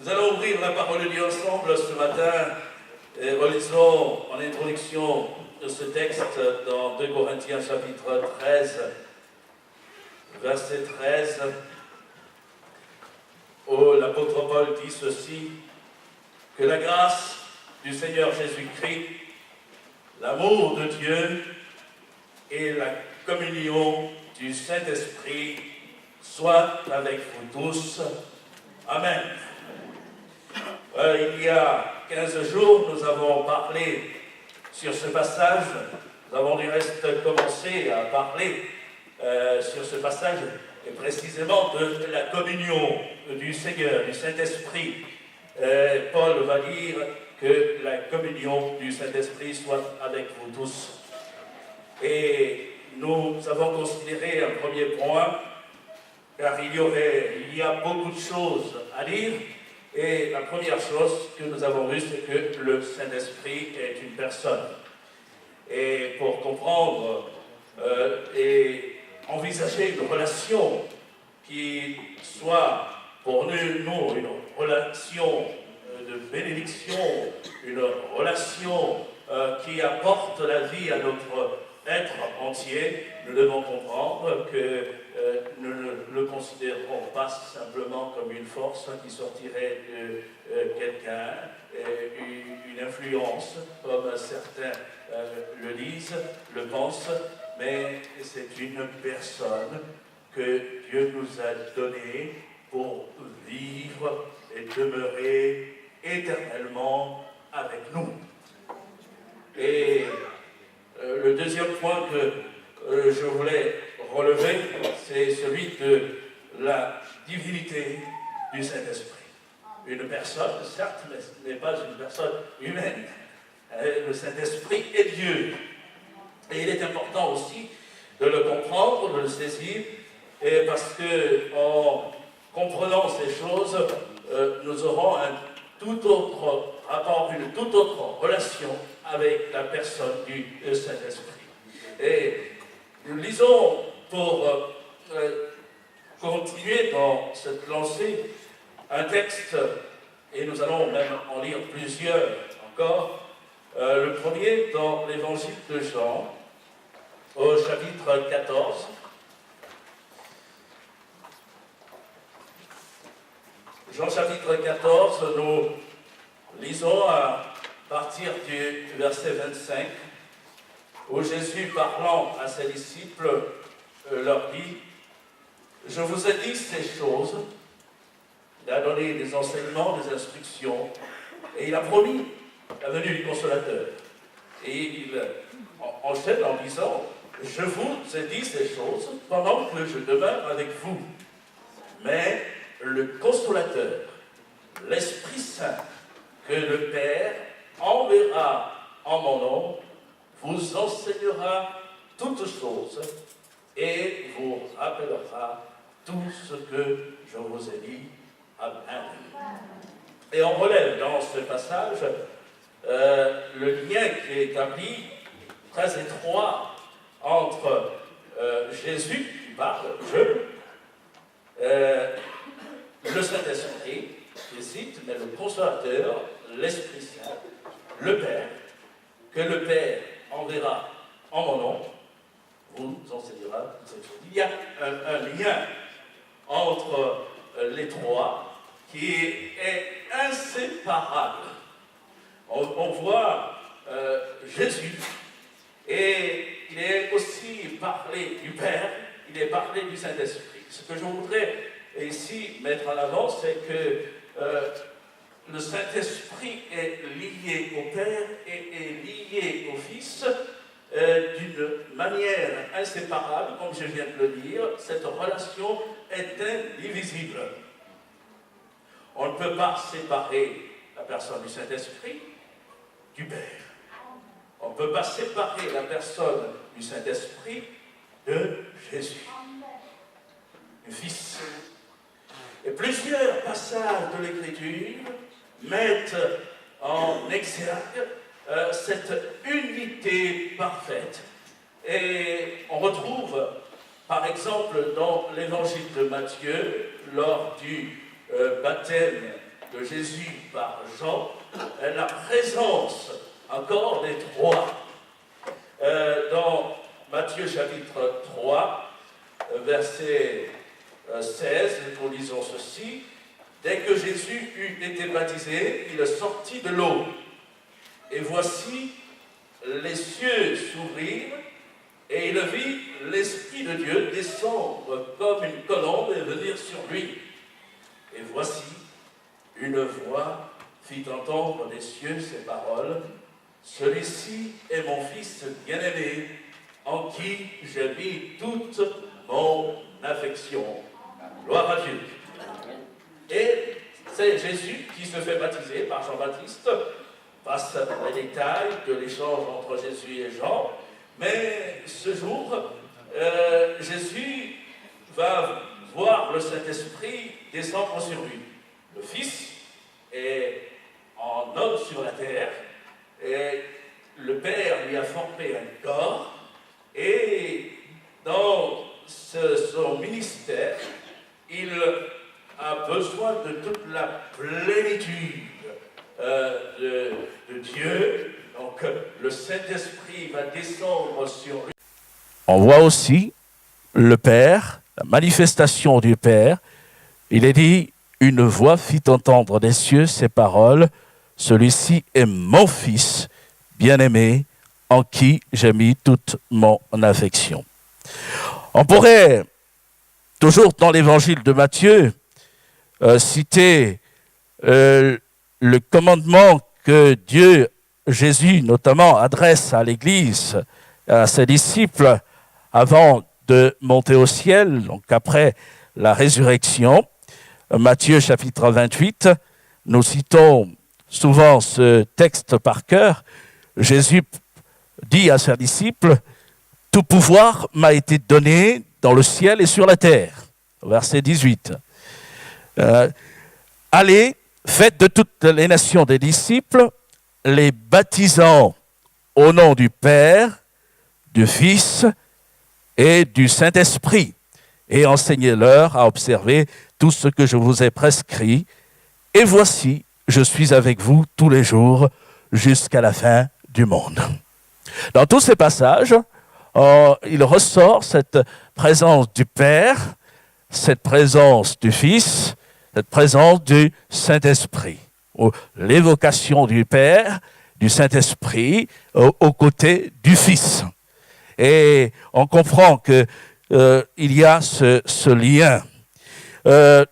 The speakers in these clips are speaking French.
Nous allons ouvrir la parole de Dieu ensemble ce matin et relisons en introduction de ce texte dans 2 Corinthiens chapitre 13, verset 13, où l'apôtre Paul dit ceci: que la grâce du Seigneur Jésus-Christ, l'amour de Dieu et la communion du Saint-Esprit soient avec vous tous. Amen. Il y a 15 jours, nous avons parlé sur ce passage. Nous avons du reste commencé à parler sur ce passage, et précisément de la communion du Seigneur, du Saint-Esprit. Paul va dire que la communion du Saint-Esprit soit avec vous tous. Et nous avons considéré un premier point, car il y a beaucoup de choses à dire. Et la première chose que nous avons vue, c'est que le Saint-Esprit est une personne. Et pour comprendre et envisager une relation qui soit pour nous une relation de bénédiction, une relation qui apporte la vie à notre être entier, nous devons comprendre que nous ne le considérons pas simplement comme une force qui sortirait de quelqu'un, une influence, comme certains le disent, le pensent, mais c'est une personne que Dieu nous a donnée pour vivre et demeurer éternellement avec nous. Et le deuxième point que je voulais relever, c'est celui de la divinité du Saint-Esprit. Une personne, certes, mais ce n'est pas une personne humaine. Le Saint-Esprit est Dieu. Et il est important aussi de le comprendre, de le saisir, et parce qu'en comprenant ces choses, nous aurons un tout autre rapport, une toute autre relation avec la personne du Saint-Esprit. Et nous lisons pour continuer dans cette lancée un texte, et nous allons même en lire plusieurs encore. Le premier dans l'évangile de Jean, au chapitre 14. Jean chapitre 14, nous lisons à partir du verset 25, où Jésus, parlant à ses disciples, leur dit: je vous ai dit ces choses. Il a donné des enseignements, des instructions, et il a promis la venue du Consolateur. Et il enchaîne en disant: je vous ai dit ces choses pendant que je demeure avec vous. Mais le Consolateur, l'Esprit Saint, que le Père enverra en mon nom, vous enseignera toutes choses et vous rappellera tout ce que je vous ai dit. Amen. Et on relève dans ce passage le lien qui est établi, très étroit, entre Jésus, qui parle, le Saint-Esprit, je cite, mais le Consolateur, l'Esprit Saint, le Père, que le Père enverra en mon nom, vous enseignera toutes ces choses. Il y a un lien entre les trois qui est inséparable. On voit Jésus, et il est aussi parlé du Père, il est parlé du Saint-Esprit. Ce que je voudrais ici mettre en avant, c'est que le Saint-Esprit est lié au Père et est lié au Fils d'une manière inséparable, comme je viens de le dire. Cette relation est indivisible. On ne peut pas séparer la personne du Saint-Esprit du Père. On ne peut pas séparer la personne du Saint-Esprit de Jésus, du Fils. Et plusieurs passages de l'Écriture mettent en exergue cette unité parfaite. Et on retrouve, par exemple, dans l'évangile de Matthieu, lors du baptême de Jésus par Jean, la présence encore des trois. Dans Matthieu chapitre 3, verset 16, nous lisons ceci. Dès que Jésus eut été baptisé, il sortit de l'eau. Et voici, les cieux s'ouvrirent, et il vit l'Esprit de Dieu descendre comme une colombe et venir sur lui. Et voici, une voix fit entendre des cieux ces paroles. Celui-ci est mon Fils bien-aimé, en qui j'ai mis toute mon affection. Gloire à Dieu. Et c'est Jésus qui se fait baptiser par Jean-Baptiste. Passe les détails de l'échange entre Jésus et Jean. Mais ce jour, Jésus va voir le Saint-Esprit descendre sur lui. Le Fils est en homme sur la terre, et le Père lui a formé un corps, et dans son ministère, il a besoin de toute la plénitude de Dieu. Donc le Saint-Esprit va descendre sur lui. On voit aussi le Père, la manifestation du Père. Il est dit, une voix fit entendre des cieux ces paroles. Celui-ci est mon Fils bien-aimé, en qui j'ai mis toute mon affection. On pourrait, toujours dans l'évangile de Matthieu, citer le commandement que Jésus notamment adresse à l'Église, à ses disciples, avant de monter au ciel, donc après la résurrection. Matthieu chapitre 28, nous citons souvent ce texte par cœur. Jésus dit à ses disciples, « Tout pouvoir m'a été donné dans le ciel et sur la terre. » Verset 18. Allez, faites de toutes les nations des disciples, les baptisant au nom du Père, du Fils et du Saint-Esprit, et enseignez-leur à observer tout ce que je vous ai prescrit. Et voici, je suis avec vous tous les jours jusqu'à la fin du monde. Dans tous ces passages, il ressort cette présence du Père, cette présence du Fils, cette présence du Saint-Esprit. L'évocation du Père, du Saint-Esprit, aux côtés du Fils. Et on comprend qu'il y a ce lien.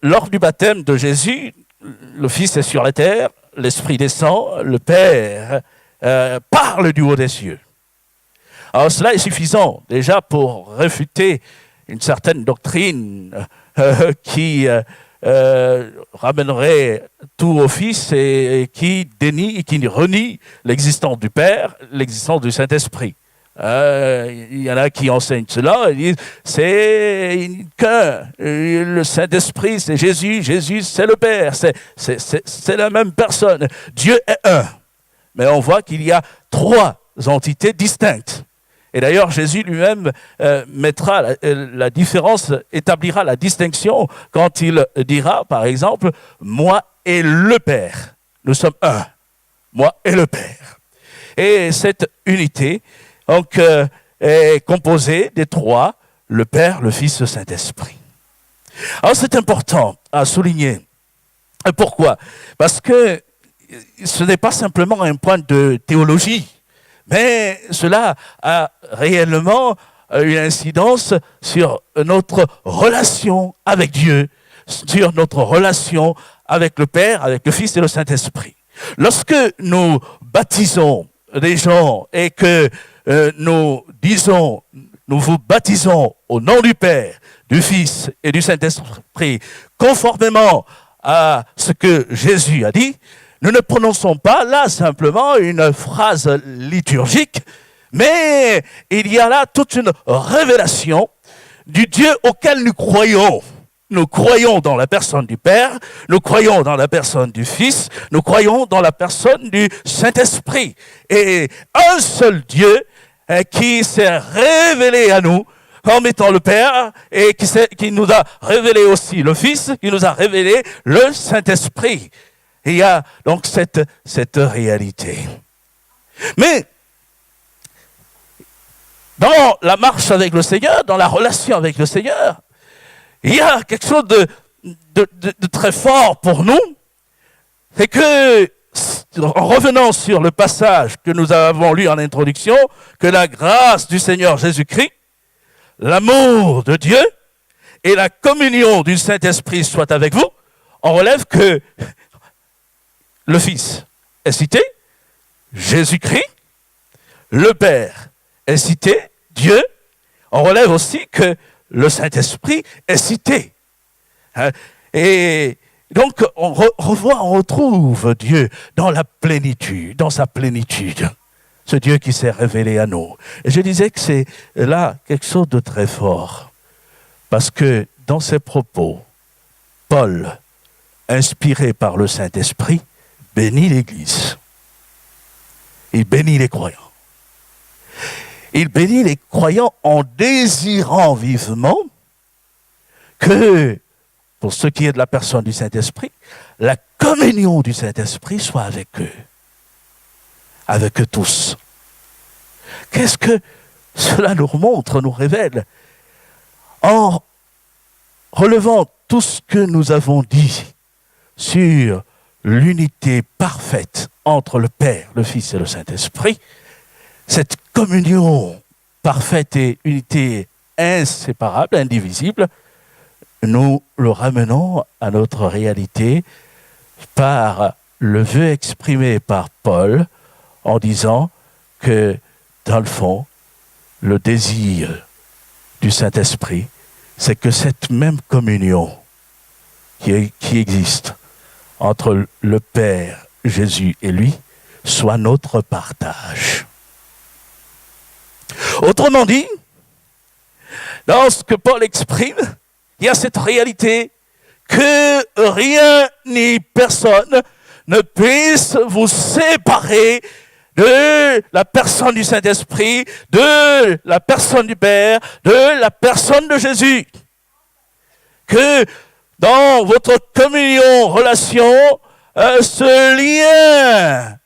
Lors du baptême de Jésus, le Fils est sur la terre, l'Esprit descend, le Père parle du haut des cieux. Alors cela est suffisant déjà pour réfuter une certaine doctrine qui ramènerait tout au Fils et qui dénie et qui renie l'existence du Père, l'existence du Saint-Esprit. Il y en a qui enseignent cela, ils disent c'est qu'un, le Saint-Esprit c'est Jésus, Jésus c'est le Père, c'est la même personne, Dieu est un. Mais on voit qu'il y a trois entités distinctes. Et d'ailleurs, Jésus lui-même mettra la différence, établira la distinction quand il dira, par exemple, « Moi et le Père, nous sommes un. Moi et le Père. » Et cette unité donc, est composée des trois, le Père, le Fils, le Saint-Esprit. Alors c'est important à souligner. Pourquoi ? Parce que ce n'est pas simplement un point de théologie, mais cela a réellement une incidence sur notre relation avec Dieu, sur notre relation avec le Père, avec le Fils et le Saint-Esprit. Lorsque nous baptisons des gens et que nous disons, nous vous baptisons au nom du Père, du Fils et du Saint-Esprit, conformément à ce que Jésus a dit, nous ne prononçons pas là simplement une phrase liturgique, mais il y a là toute une révélation du Dieu auquel nous croyons. Nous croyons dans la personne du Père, nous croyons dans la personne du Fils, nous croyons dans la personne du Saint-Esprit. Et un seul Dieu qui s'est révélé à nous comme étant le Père et qui nous a révélé aussi le Fils, qui nous a révélé le Saint-Esprit. il y a donc cette réalité. Mais dans la marche avec le Seigneur, dans la relation avec le Seigneur, il y a quelque chose de très fort pour nous. C'est que, en revenant sur le passage que nous avons lu en introduction, que la grâce du Seigneur Jésus-Christ, l'amour de Dieu et la communion du Saint-Esprit soient avec vous, on relève que le Fils est cité, Jésus-Christ, le Père est cité, Dieu. On relève aussi que le Saint-Esprit est cité. Et donc, on retrouve Dieu dans la plénitude, dans sa plénitude. Ce Dieu qui s'est révélé à nous. Et je disais que c'est là quelque chose de très fort. Parce que dans ses propos, Paul, inspiré par le Saint-Esprit, bénit l'Église. Il bénit les croyants. Il bénit les croyants en désirant vivement que, pour ce qui est de la personne du Saint-Esprit, la communion du Saint-Esprit soit avec eux tous. Qu'est-ce que cela nous montre, nous révèle? En relevant tout ce que nous avons dit sur l'unité parfaite entre le Père, le Fils et le Saint-Esprit, cette communion parfaite et unité inséparable, indivisible, nous le ramenons à notre réalité par le vœu exprimé par Paul en disant que, dans le fond, le désir du Saint-Esprit, c'est que cette même communion qui existe entre le Père, Jésus et lui, soit notre partage. Autrement dit, dans ce que Paul exprime, il y a cette réalité que rien ni personne ne puisse vous séparer de la personne du Saint-Esprit, de la personne du Père, de la personne de Jésus. Que dans votre communion, relation, ce lien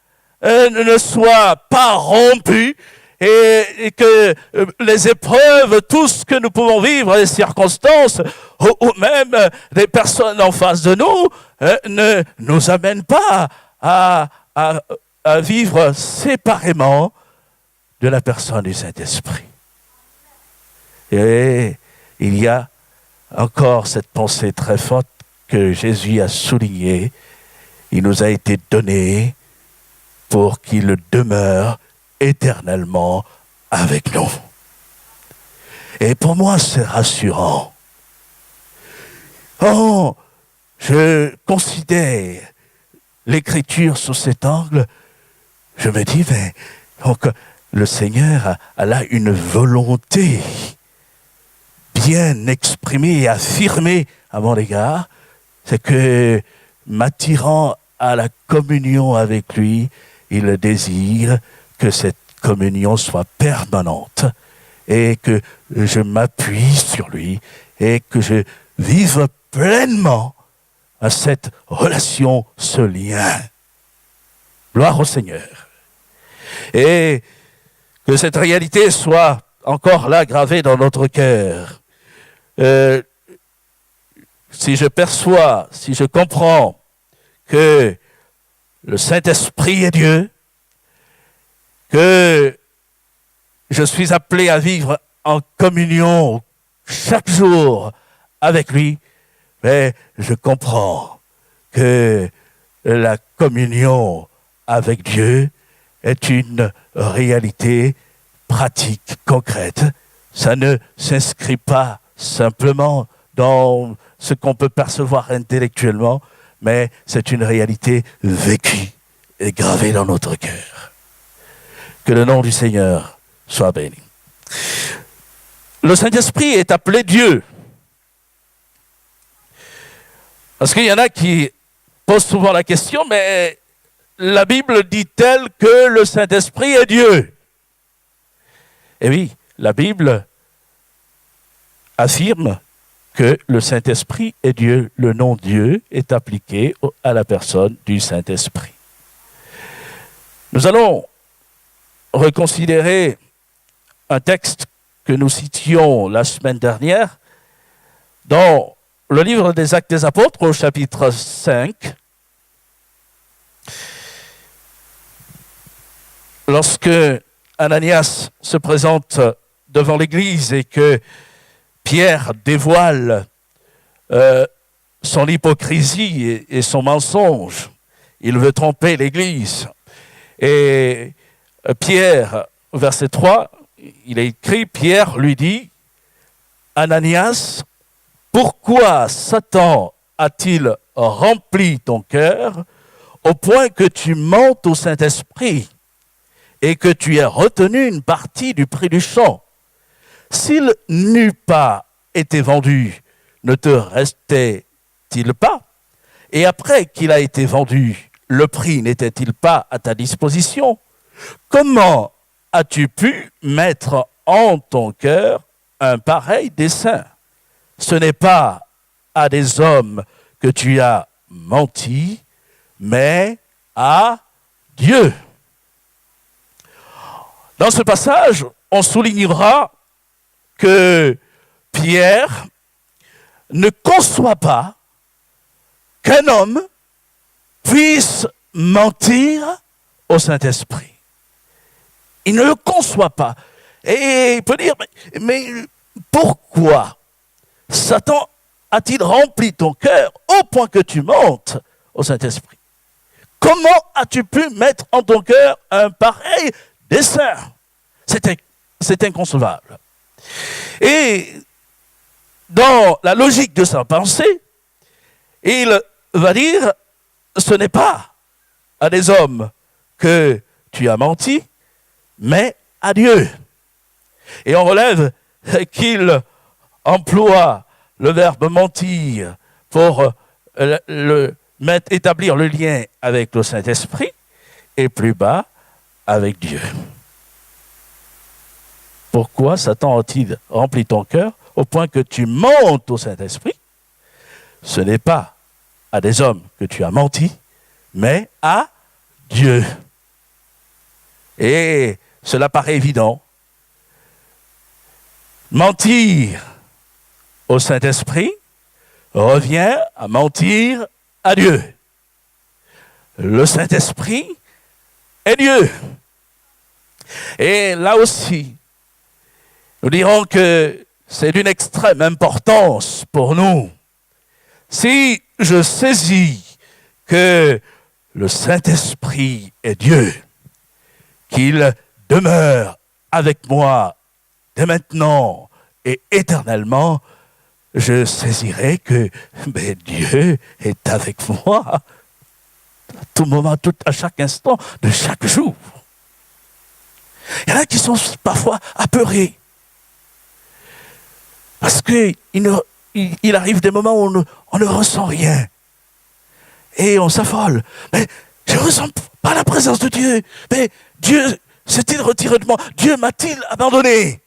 ne soit pas rompu et que les épreuves, tout ce que nous pouvons vivre, les circonstances, ou même des personnes en face de nous, ne nous amènent pas à vivre séparément de la personne du Saint-Esprit. Et il y a encore cette pensée très forte que Jésus a soulignée. Il nous a été donné pour qu'il demeure éternellement avec nous. Et pour moi, c'est rassurant. Quand je considère l'Écriture sous cet angle, je me dis, mais donc, le Seigneur a là une volonté bien exprimée et affirmée à mon égard, c'est que m'attirant à la communion avec lui, il désire que cette communion soit permanente et que je m'appuie sur lui et que je vive pleinement à cette relation, ce lien. Gloire au Seigneur. Et que cette réalité soit encore là gravée dans notre cœur. Si je perçois, si je comprends que le Saint-Esprit est Dieu, que je suis appelé à vivre en communion chaque jour avec lui, mais je comprends que la communion avec Dieu est une réalité pratique, concrète. Ça ne s'inscrit pas simplement dans ce qu'on peut percevoir intellectuellement, mais c'est une réalité vécue et gravée dans notre cœur. Que le nom du Seigneur soit béni. Le Saint-Esprit est appelé Dieu. Parce qu'il y en a qui posent souvent la question, mais la Bible dit-elle que le Saint-Esprit est Dieu? Eh oui, la Bible affirme que le Saint-Esprit est Dieu. Le nom Dieu est appliqué à la personne du Saint-Esprit. Nous allons reconsidérer un texte que nous citions la semaine dernière dans le livre des Actes des Apôtres au chapitre 5. Lorsque Ananias se présente devant l'Église et que Pierre dévoile son hypocrisie et son mensonge, il veut tromper l'Église. Et Pierre, verset 3, il est écrit, Pierre lui dit, Ananias, pourquoi Satan a-t-il rempli ton cœur au point que tu mentes au Saint-Esprit et que tu aies retenu une partie du prix du champ? S'il n'eût pas été vendu, ne te restait-il pas? Et après qu'il a été vendu, le prix n'était-il pas à ta disposition? Comment as-tu pu mettre en ton cœur un pareil dessein? Ce n'est pas à des hommes que tu as menti, mais à Dieu. Dans ce passage, on soulignera que Pierre ne conçoit pas qu'un homme puisse mentir au Saint-Esprit. Il ne le conçoit pas. Et il peut dire, mais pourquoi Satan a-t-il rempli ton cœur au point que tu mentes au Saint-Esprit? Comment as-tu pu mettre en ton cœur un pareil dessein? C'est inconcevable. Et dans la logique de sa pensée, il va dire, ce n'est pas à des hommes que tu as menti, mais à Dieu. Et on relève qu'il emploie le verbe mentir pour établir le lien avec le Saint-Esprit et plus bas avec Dieu. Pourquoi Satan a-t-il rempli ton cœur au point que tu mentes au Saint-Esprit? Ce n'est pas à des hommes que tu as menti, mais à Dieu. Et cela paraît évident. Mentir au Saint-Esprit revient à mentir à Dieu. Le Saint-Esprit est Dieu. Et là aussi, nous dirons que c'est d'une extrême importance pour nous. Si je saisis que le Saint-Esprit est Dieu, qu'il demeure avec moi dès maintenant et éternellement, je saisirai que Dieu est avec moi à tout moment, à chaque instant de chaque jour. Il y en a qui sont parfois apeurés parce qu'il arrive des moments où on ne ressent rien et on s'affole. Mais je ne ressens pas la présence de Dieu. Mais Dieu s'est-il retiré de moi? Dieu m'a-t-il abandonné?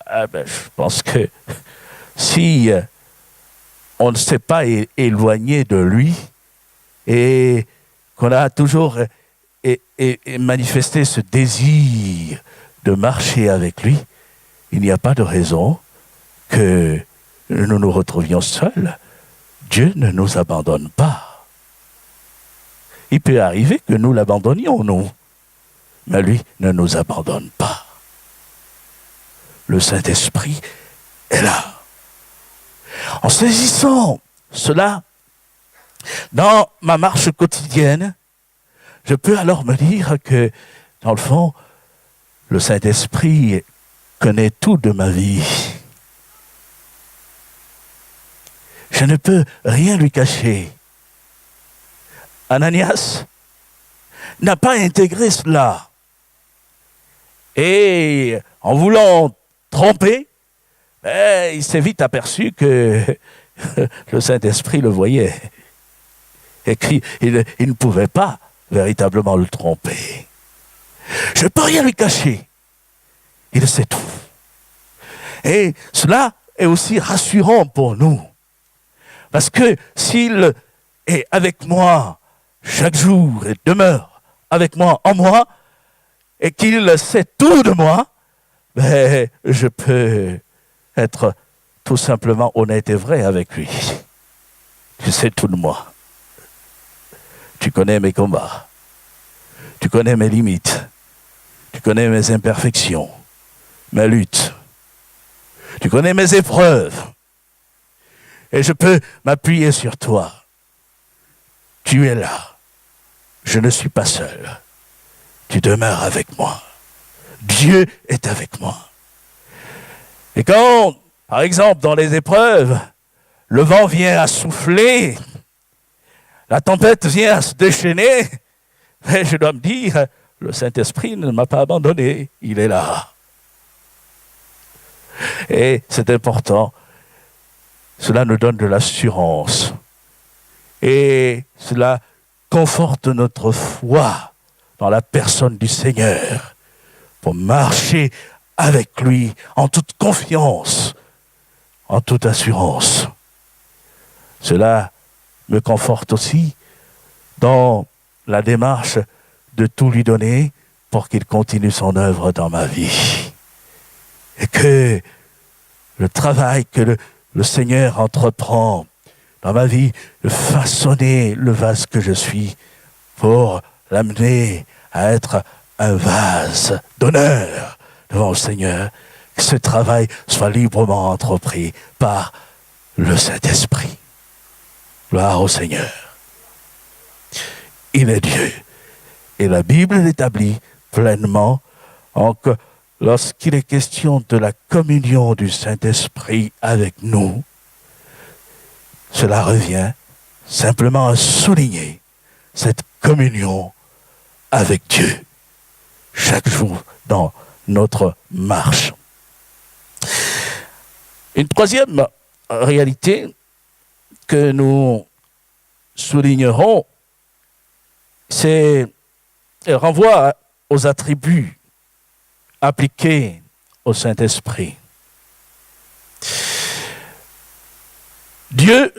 Je pense que si on ne s'est pas éloigné de lui et qu'on a toujours manifesté ce désir de marcher avec lui, il n'y a pas de raison que nous nous retrouvions seuls. Dieu ne nous abandonne pas. Il peut arriver que nous l'abandonnions, nous, mais lui ne nous abandonne pas. Le Saint-Esprit est là. En saisissant cela dans ma marche quotidienne, je peux alors me dire que, dans le fond, le Saint-Esprit connaît tout de ma vie. Je ne peux rien lui cacher. Ananias n'a pas intégré cela. Et en voulant tromper, il s'est vite aperçu que le Saint-Esprit le voyait et qu'il ne pouvait pas véritablement le tromper. Je ne peux rien lui cacher. Il sait tout. Et cela est aussi rassurant pour nous. Parce que s'il est avec moi chaque jour et demeure avec moi en moi, et qu'il sait tout de moi, ben, je peux être tout simplement honnête et vrai avec lui. Tu sais tout de moi. Tu connais mes combats. Tu connais mes limites. Tu connais mes imperfections, mes luttes. Tu connais mes épreuves. Et je peux m'appuyer sur toi. Tu es là. Je ne suis pas seul. Tu demeures avec moi. Dieu est avec moi. Et quand, par exemple, dans les épreuves, le vent vient à souffler, la tempête vient à se déchaîner, mais je dois me dire, le Saint-Esprit ne m'a pas abandonné, il est là. Et c'est important. Cela nous donne de l'assurance. Et cela conforte notre foi dans la personne du Seigneur pour marcher avec lui en toute confiance, en toute assurance. Cela me conforte aussi dans la démarche de tout lui donner pour qu'il continue son œuvre dans ma vie. Et que le travail que le Seigneur entreprend dans ma vie, de façonner le vase que je suis pour l'amener à être un vase d'honneur devant le Seigneur, que ce travail soit librement entrepris par le Saint-Esprit. Gloire au Seigneur. Il est Dieu. Et la Bible l'établit pleinement lorsqu'il est question de la communion du Saint-Esprit avec nous. Cela revient simplement à souligner cette communion avec Dieu chaque jour dans notre marche. Une troisième réalité que nous soulignerons, c'est le renvoi aux attributs appliqués au Saint-Esprit. Dieu,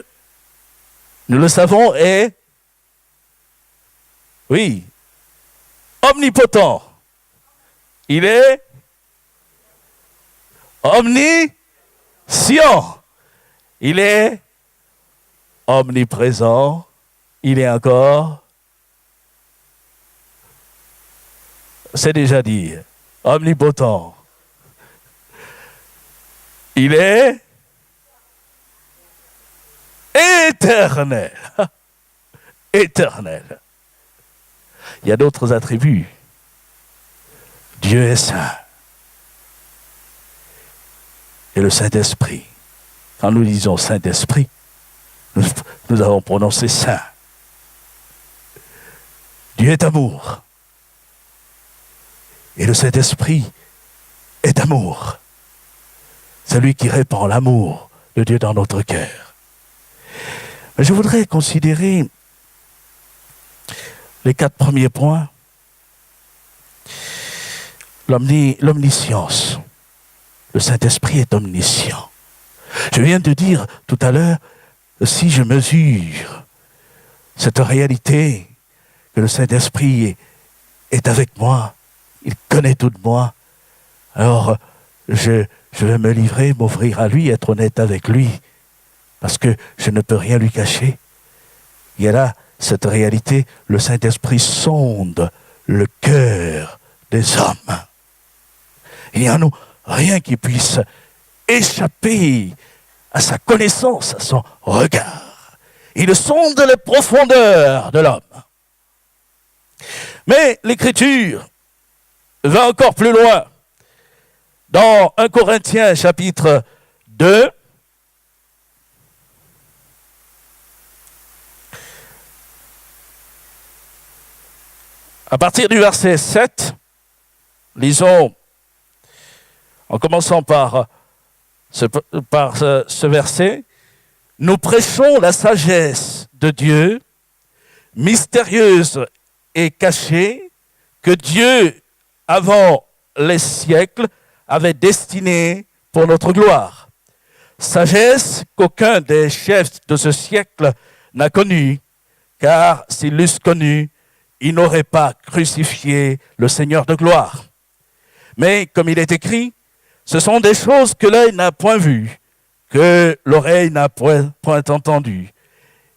nous le savons, est, oui, omnipotent. Il est omniscient. Il est omniprésent. Il est encore, c'est déjà dit, omnipotent. Il est éternel. Éternel. Il y a d'autres attributs. Dieu est saint. Et le Saint-Esprit. Quand nous disons Saint-Esprit, nous avons prononcé saint. Dieu est amour. Et le Saint-Esprit est amour. C'est lui qui répand l'amour de Dieu dans notre cœur. Mais je voudrais considérer les 4 premiers points. L'omniscience. Le Saint-Esprit est omniscient. Je viens de dire tout à l'heure, si je mesure cette réalité, que le Saint-Esprit est avec moi, il connaît tout de moi, alors je vais me livrer, m'offrir à lui, être honnête avec lui, parce que je ne peux rien lui cacher. Il y a là cette réalité, le Saint-Esprit sonde le cœur des hommes. Il n'y a en nous rien qui puisse échapper à sa connaissance, à son regard. Il sonde les profondeurs de l'homme. Mais l'Écriture va encore plus loin. Dans 1 Corinthiens chapitre 2, à partir du verset 7, lisons, en commençant par ce verset, « Nous prêchons la sagesse de Dieu, mystérieuse et cachée, que Dieu, avant les siècles, avait destinée pour notre gloire. sagesse qu'aucun des chefs de ce siècle n'a connue, car s'ils l'eussent connue, ils n'auraient pas crucifié le Seigneur de gloire. Mais comme il est écrit, ce sont des choses que l'œil n'a point vues, que l'oreille n'a point entendues,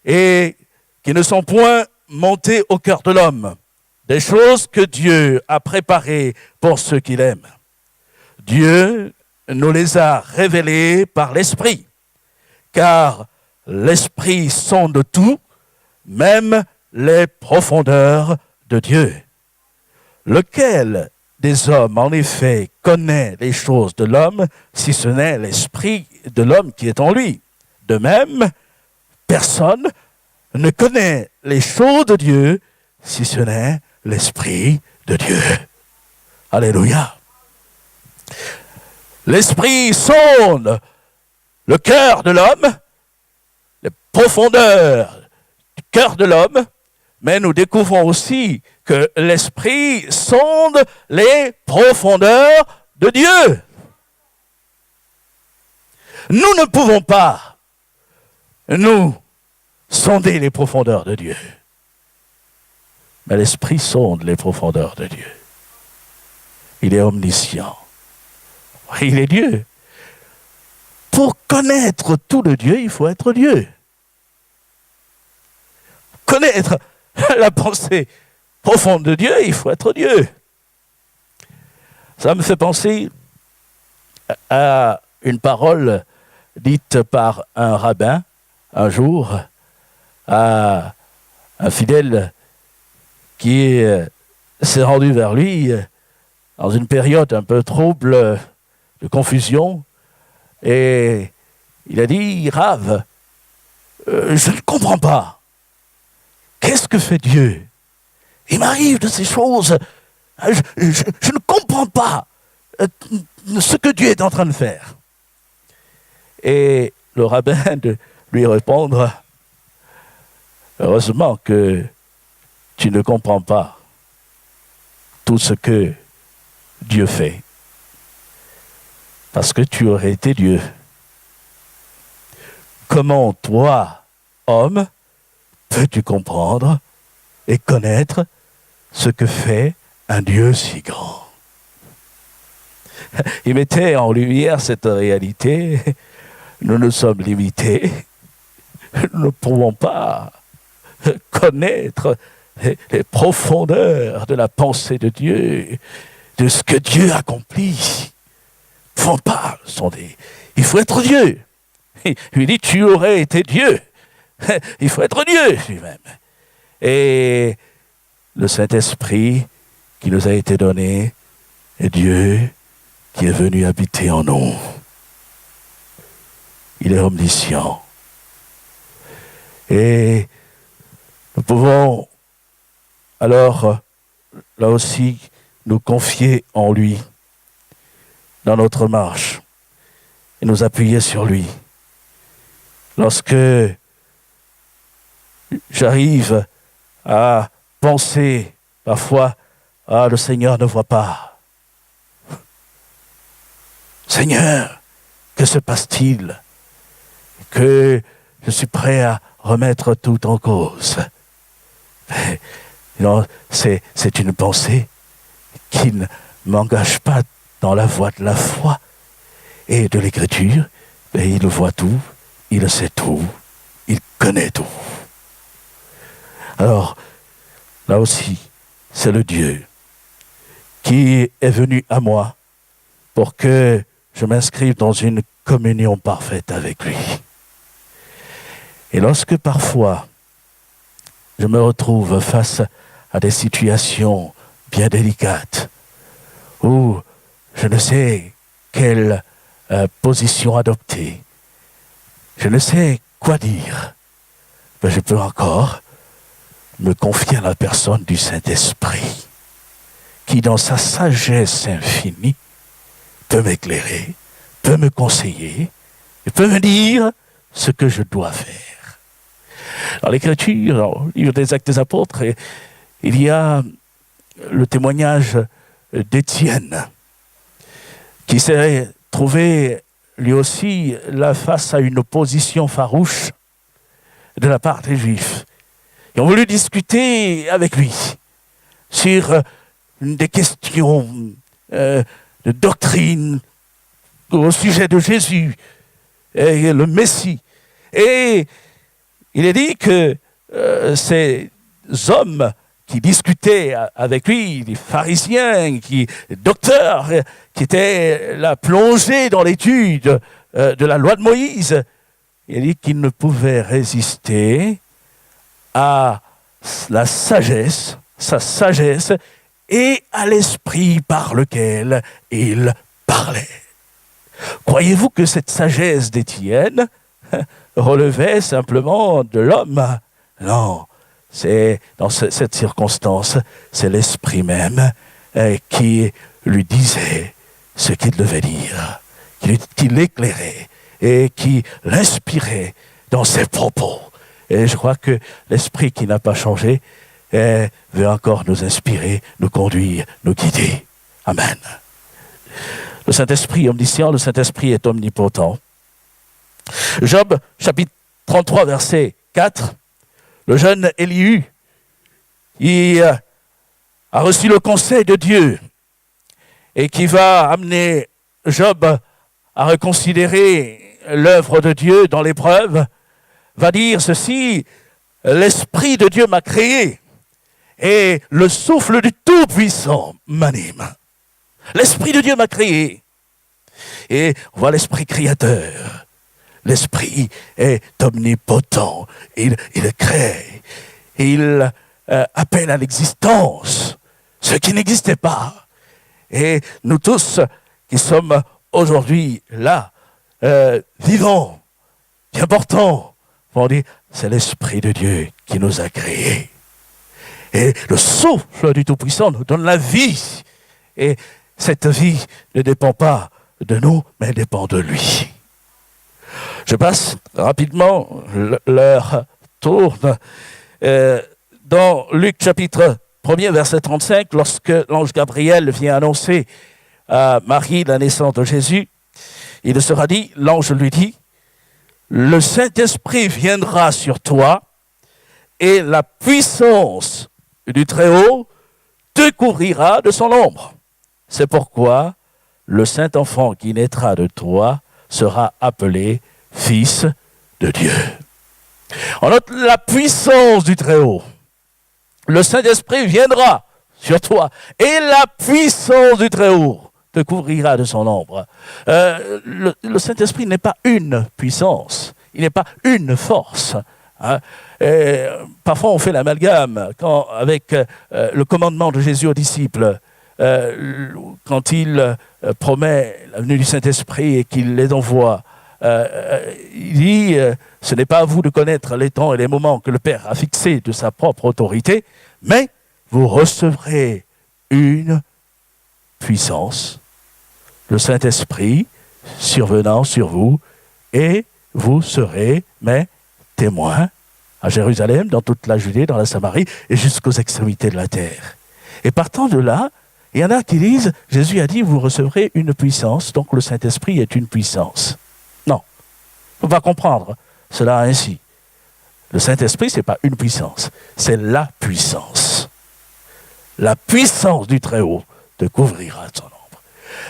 et qui ne sont point montées au cœur de l'homme, des choses que Dieu a préparées pour ceux qu'il aime. Dieu nous les a révélées par l'Esprit, car l'Esprit sonde tout, même les profondeurs de Dieu. Lequel des hommes, en effet, connaît les choses de l'homme, si ce n'est l'Esprit de l'homme qui est en lui? De même, personne ne connaît les choses de Dieu, si ce n'est l'Esprit de Dieu. Alléluia. L'Esprit sonde le cœur de l'homme, les profondeurs du cœur de l'homme, mais nous découvrons aussi que l'Esprit sonde les profondeurs de Dieu. Nous ne pouvons pas, nous, sonder les profondeurs de Dieu. Mais l'Esprit sonde les profondeurs de Dieu. Il est omniscient. Il est Dieu. Pour connaître tout de Dieu, il faut être Dieu. Connaître la pensée profonde de Dieu, il faut être Dieu. Ça me fait penser à une parole dite par un rabbin un jour à un fidèle qui s'est rendu vers lui dans une période un peu trouble de confusion, et il a dit: Rav, je ne comprends pas. Qu'est-ce que fait Dieu? Il m'arrive de ces choses. Je ne comprends pas ce que Dieu est en train de faire. Et le rabbin de lui répondre: heureusement que tu ne comprends pas tout ce que Dieu fait, parce que tu aurais été Dieu. Comment toi, homme, peux-tu comprendre et connaître ce que fait un Dieu si grand? Il mettait en lumière cette réalité. Nous nous sommes limités. Nous ne pouvons pas connaître les profondeurs de la pensée de Dieu, de ce que Dieu accomplit. Nous ne pouvons pas sonder. Il faut être Dieu. Il lui dit: tu aurais été Dieu. Il faut être Dieu lui-même. Et le Saint-Esprit qui nous a été donné est Dieu qui est venu habiter en nous. Il est omniscient. Et nous pouvons alors, là aussi, nous confier en lui dans notre marche et nous appuyer sur lui. Lorsque j'arrive à penser parfois: ah, le Seigneur ne voit pas. Seigneur, que se passe-t-il? Que je suis prêt à remettre tout en cause. Mais non, c'est une pensée qui ne m'engage pas dans la voie de la foi et de l'écriture. Et il voit tout, il sait tout, il connaît tout. Alors, là aussi, c'est le Dieu qui est venu à moi pour que je m'inscrive dans une communion parfaite avec lui. Et lorsque parfois je me retrouve face à des situations bien délicates où je ne sais quelle position adopter, je ne sais quoi dire, mais je peux encore me confier à la personne du Saint-Esprit qui, dans sa sagesse infinie, peut m'éclairer, peut me conseiller et peut me dire ce que je dois faire. Dans l'Écriture, dans le livre des Actes des Apôtres, il y a le témoignage d'Étienne qui s'est trouvé lui aussi, là, face à une opposition farouche de la part des Juifs. Ils ont voulu discuter avec lui sur des questions de doctrine au sujet de Jésus et le Messie. Et il est dit que ces hommes qui discutaient avec lui, les pharisiens, docteurs, qui étaient là plongés dans l'étude de la loi de Moïse, il dit qu'ils ne pouvaient résister à la sagesse, sa sagesse, et à l'esprit par lequel il parlait. Croyez-vous que cette sagesse d'Étienne relevait simplement de l'homme? Non, c'est dans cette circonstance, c'est l'esprit même qui lui disait ce qu'il devait dire, qui l'éclairait et qui l'inspirait dans ses propos. Et je crois que l'esprit qui n'a pas changé veut encore nous inspirer, nous conduire, nous guider. Amen. Le Saint-Esprit est omniscient, le Saint-Esprit est omnipotent. Job, chapitre 33, verset 4, le jeune Élihu, il a reçu le conseil de Dieu et qui va amener Job à reconsidérer l'œuvre de Dieu dans l'épreuve, va dire ceci: l'Esprit de Dieu m'a créé et le souffle du Tout-Puissant m'anime. L'Esprit de Dieu m'a créé. Et on voit l'Esprit créateur. L'Esprit est omnipotent. Il crée. Il appelle à l'existence ce qui n'existait pas. Et nous tous qui sommes aujourd'hui là, vivants, bien portants, on dit, c'est l'Esprit de Dieu qui nous a créés. Et le souffle du Tout-Puissant nous donne la vie. Et cette vie ne dépend pas de nous, mais elle dépend de lui. Je passe rapidement, l'heure tourne. Dans Luc chapitre 1er, verset 35, lorsque l'ange Gabriel vient annoncer à Marie la naissance de Jésus, il sera dit, l'ange lui dit, le Saint-Esprit viendra sur toi et la puissance du Très-Haut te couvrira de son ombre. C'est pourquoi le Saint-Enfant qui naîtra de toi sera appelé Fils de Dieu. On note la puissance du Très-Haut. Le Saint-Esprit viendra sur toi et la puissance du Très-Haut te couvrira de son ombre. Le Saint-Esprit n'est pas une puissance, il n'est pas une force. Hein. Parfois on fait l'amalgame avec le commandement de Jésus aux disciples, quand il promet la venue du Saint-Esprit et qu'il les envoie. Il dit, ce n'est pas à vous de connaître les temps et les moments que le Père a fixés de sa propre autorité, mais vous recevrez une puissance, le Saint-Esprit survenant sur vous, et vous serez mes témoins à Jérusalem, dans toute la Judée, dans la Samarie et jusqu'aux extrémités de la terre. Et partant de là, il y en a qui disent, Jésus a dit, vous recevrez une puissance, donc le Saint-Esprit est une puissance. Non, il ne faut pas comprendre cela ainsi. Le Saint-Esprit, ce n'est pas une puissance, c'est la puissance. La puissance du Très-Haut te couvrira de son ombre.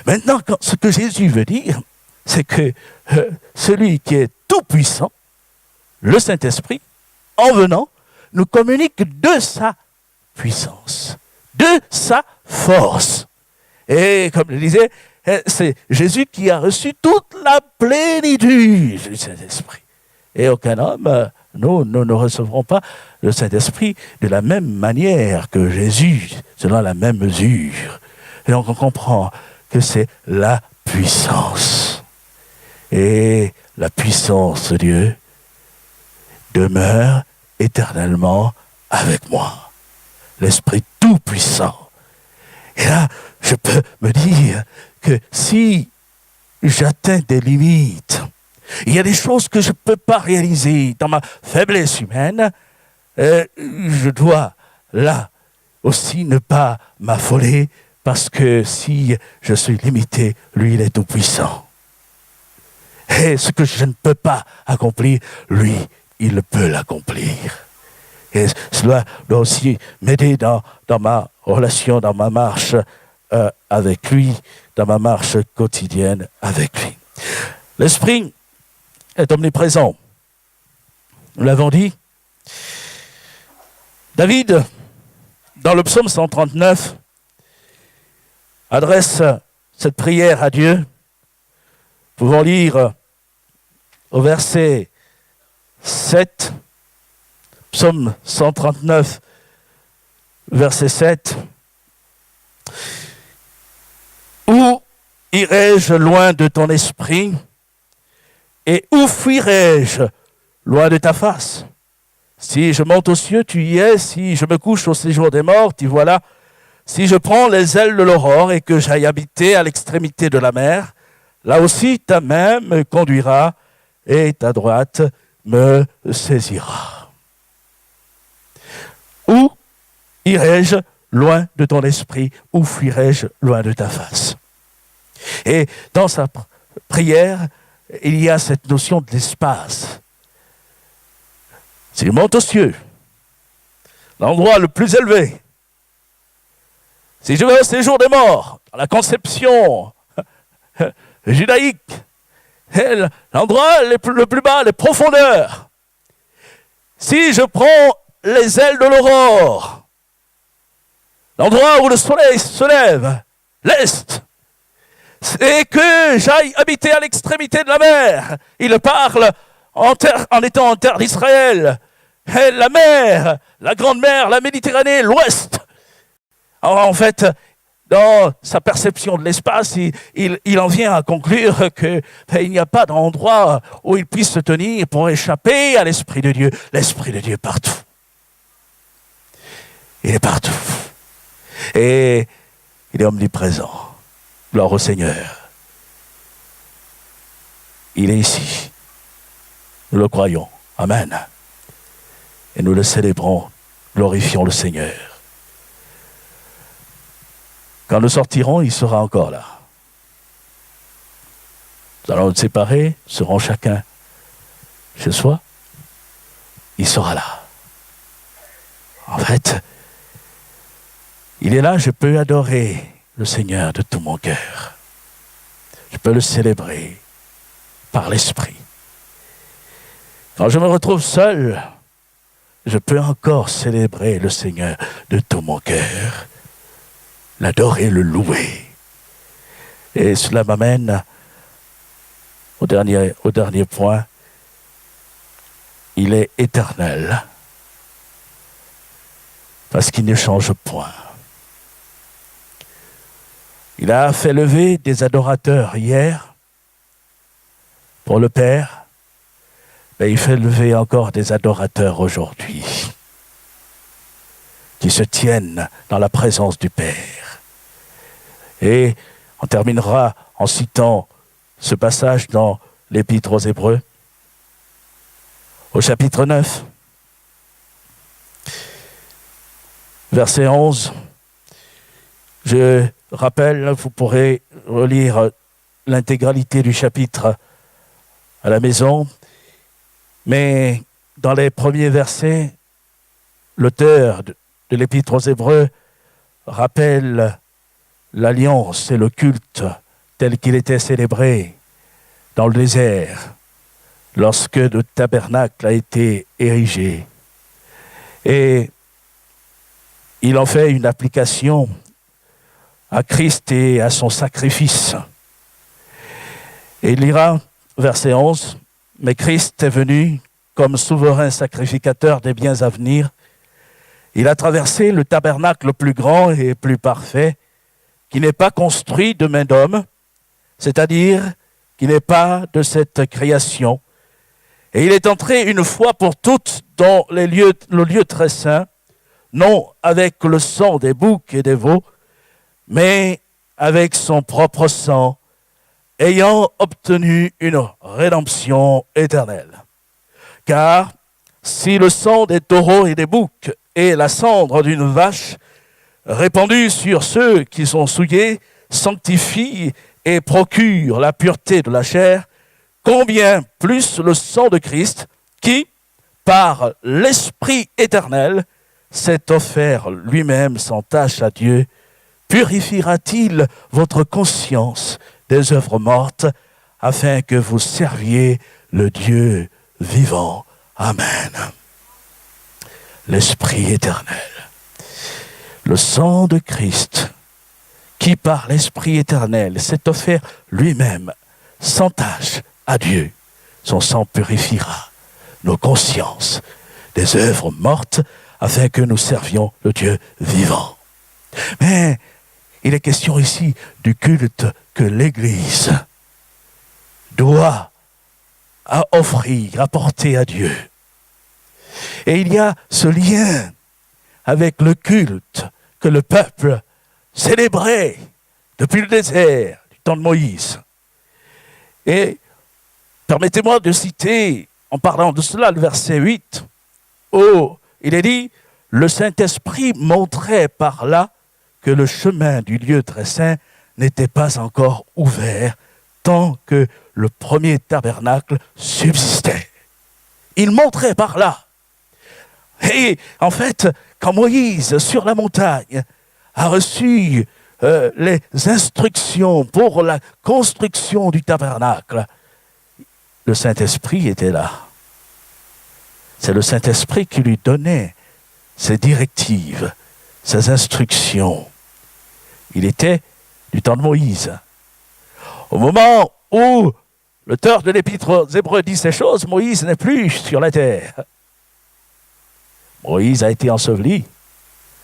Maintenant, ce que Jésus veut dire, c'est que celui qui est tout-puissant, le Saint-Esprit, en venant, nous communique de sa puissance, de sa force. Et comme je disais, c'est Jésus qui a reçu toute la plénitude du Saint-Esprit. Et aucun homme, nous ne recevrons pas le Saint-Esprit de la même manière que Jésus, selon la même mesure. Et donc on comprend que c'est la puissance. Et la puissance de Dieu demeure éternellement avec moi. L'Esprit tout-puissant. Et là, je peux me dire que si j'atteins des limites, il y a des choses que je ne peux pas réaliser dans ma faiblesse humaine, je dois là aussi ne pas m'affoler, parce que si je suis limité, lui, il est tout-puissant. Et ce que je ne peux pas accomplir, lui, il peut l'accomplir. Et cela doit aussi m'aider dans ma relation, dans ma marche avec lui, dans ma marche quotidienne avec lui. L'Esprit est omniprésent. Nous l'avons dit. David, dans le psaume 139, adresse cette prière à Dieu. Nous pouvons lire au verset 7, psaume 139, verset 7. Où irai-je loin de ton esprit et où fuirai-je loin de ta face? Si je monte aux cieux, tu y es. Si je me couche au séjour des morts, t'y voilà. Si je prends les ailes de l'aurore et que j'aille habiter à l'extrémité de la mer, là aussi ta main me conduira et ta droite me saisira. Où irai-je loin de ton esprit? Où fuirai-je loin de ta face? Et dans sa prière, il y a cette notion de l'espace. S'il monte aux cieux, l'endroit le plus élevé, si je vais au séjour des morts, dans la conception judaïque, l'endroit le plus bas, les profondeurs, si je prends les ailes de l'aurore, l'endroit où le soleil se lève, l'est, et que j'aille habiter à l'extrémité de la mer, il parle en étant en terre d'Israël, la mer, la grande mer, la Méditerranée, l'ouest. En fait, dans sa perception de l'espace, il en vient à conclure qu'il n'y a pas d'endroit où il puisse se tenir pour échapper à l'Esprit de Dieu. L'Esprit de Dieu est partout. Il est partout. Et il est omniprésent. Gloire au Seigneur. Il est ici. Nous le croyons. Amen. Et nous le célébrons. Glorifions le Seigneur. Quand nous sortirons, il sera encore là. Nous allons nous séparer, nous serons chacun chez soi. Il sera là. En fait, il est là, je peux adorer le Seigneur de tout mon cœur. Je peux le célébrer par l'Esprit. Quand je me retrouve seul, je peux encore célébrer le Seigneur de tout mon cœur, l'adorer, le louer. Et cela m'amène au dernier point. Il est éternel, parce qu'il ne change point. Il a fait lever des adorateurs hier pour le Père, mais il fait lever encore des adorateurs aujourd'hui qui se tiennent dans la présence du Père. Et on terminera en citant ce passage dans l'Épître aux Hébreux, au chapitre 9, verset 11. Je rappelle, vous pourrez relire l'intégralité du chapitre à la maison, mais dans les premiers versets, l'auteur de l'Épître aux Hébreux rappelle l'alliance et le culte tel qu'il était célébré dans le désert lorsque le tabernacle a été érigé. Et il en fait une application à Christ et à son sacrifice. Et il lira verset 11, « Mais Christ est venu comme souverain sacrificateur des biens à venir. Il a traversé le tabernacle plus grand et plus parfait, qui n'est pas construit de main d'homme, c'est-à-dire qui n'est pas de cette création. Et il est entré une fois pour toutes dans le lieu très saint, non avec le sang des boucs et des veaux, mais avec son propre sang, ayant obtenu une rédemption éternelle. Car si le sang des taureaux et des boucs et la cendre d'une vache répandue sur ceux qui sont souillés sanctifie et procure la pureté de la chair, combien plus le sang de Christ, qui, par l'Esprit éternel, s'est offert lui-même sans tache à Dieu, purifiera-t-il votre conscience des œuvres mortes, afin que vous serviez le Dieu vivant. Amen. L'Esprit éternel, le sang de Christ, qui par l'Esprit éternel s'est offert lui-même sans tache à Dieu, son sang purifiera nos consciences des œuvres mortes, afin que nous servions le Dieu vivant. Mais il est question ici du culte que l'Église doit offrir, apporter à Dieu. Et il y a ce lien avec le culte que le peuple célébrait depuis le désert, du temps de Moïse. Et permettez-moi de citer, en parlant de cela, le verset 8, où il est dit « Le Saint-Esprit montrait par là que le chemin du lieu très saint n'était pas encore ouvert tant que le premier tabernacle subsistait. » Il montrait par là. Et en fait, quand Moïse, sur la montagne, a reçu les instructions pour la construction du tabernacle, le Saint-Esprit était là. C'est le Saint-Esprit qui lui donnait ses directives, ses instructions. Il était du temps de Moïse. Au moment où l'auteur de l'Épître aux Hébreux dit ces choses, Moïse n'est plus sur la terre. Moïse a été enseveli.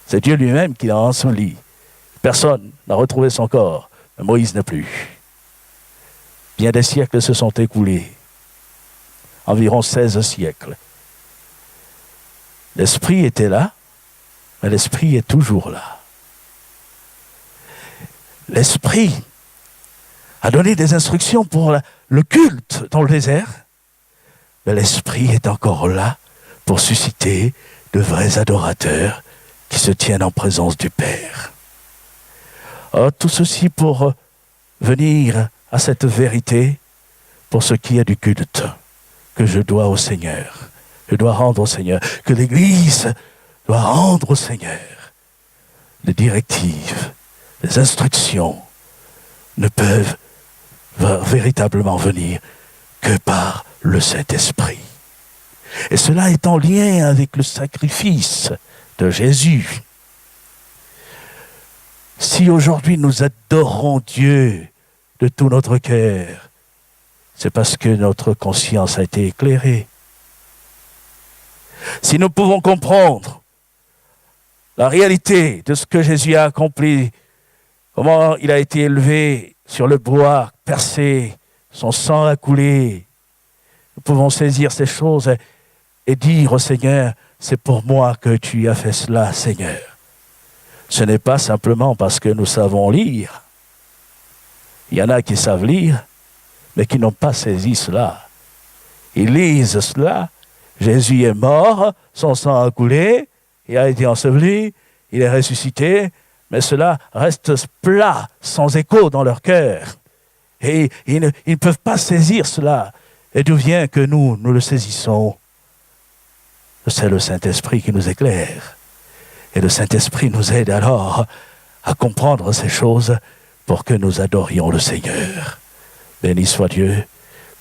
C'est Dieu lui-même qui l'a enseveli. Personne n'a retrouvé son corps, mais Moïse n'est plus. Bien des siècles se sont écoulés. Environ 16 siècles. L'Esprit était là, mais l'Esprit est toujours là. L'Esprit a donné des instructions pour le culte dans le désert, mais l'Esprit est encore là pour susciter de vrais adorateurs qui se tiennent en présence du Père. Tout ceci pour venir à cette vérité, pour ce qui est du culte que je dois au Seigneur. Je dois rendre au Seigneur, que l'Église doit rendre au Seigneur. Les directives, les instructions ne peuvent véritablement venir que par le Saint-Esprit. Et cela est en lien avec le sacrifice de Jésus. Si aujourd'hui nous adorons Dieu de tout notre cœur, c'est parce que notre conscience a été éclairée. Si nous pouvons comprendre la réalité de ce que Jésus a accompli, comment il a été élevé sur le bois, percé, son sang a coulé, nous pouvons saisir ces choses et dire au Seigneur, c'est pour moi que tu as fait cela, Seigneur. Ce n'est pas simplement parce que nous savons lire. Il y en a qui savent lire, mais qui n'ont pas saisi cela. Ils lisent cela. Jésus est mort, son sang a coulé, il a été enseveli, il est ressuscité, mais cela reste plat, sans écho dans leur cœur. Et ils ne peuvent pas saisir cela. Et d'où vient que nous le saisissons? C'est le Saint-Esprit qui nous éclaire. Et le Saint-Esprit nous aide alors à comprendre ces choses pour que nous adorions le Seigneur. Béni soit Dieu,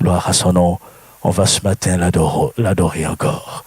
gloire à son nom. On va ce matin l'adorer encore.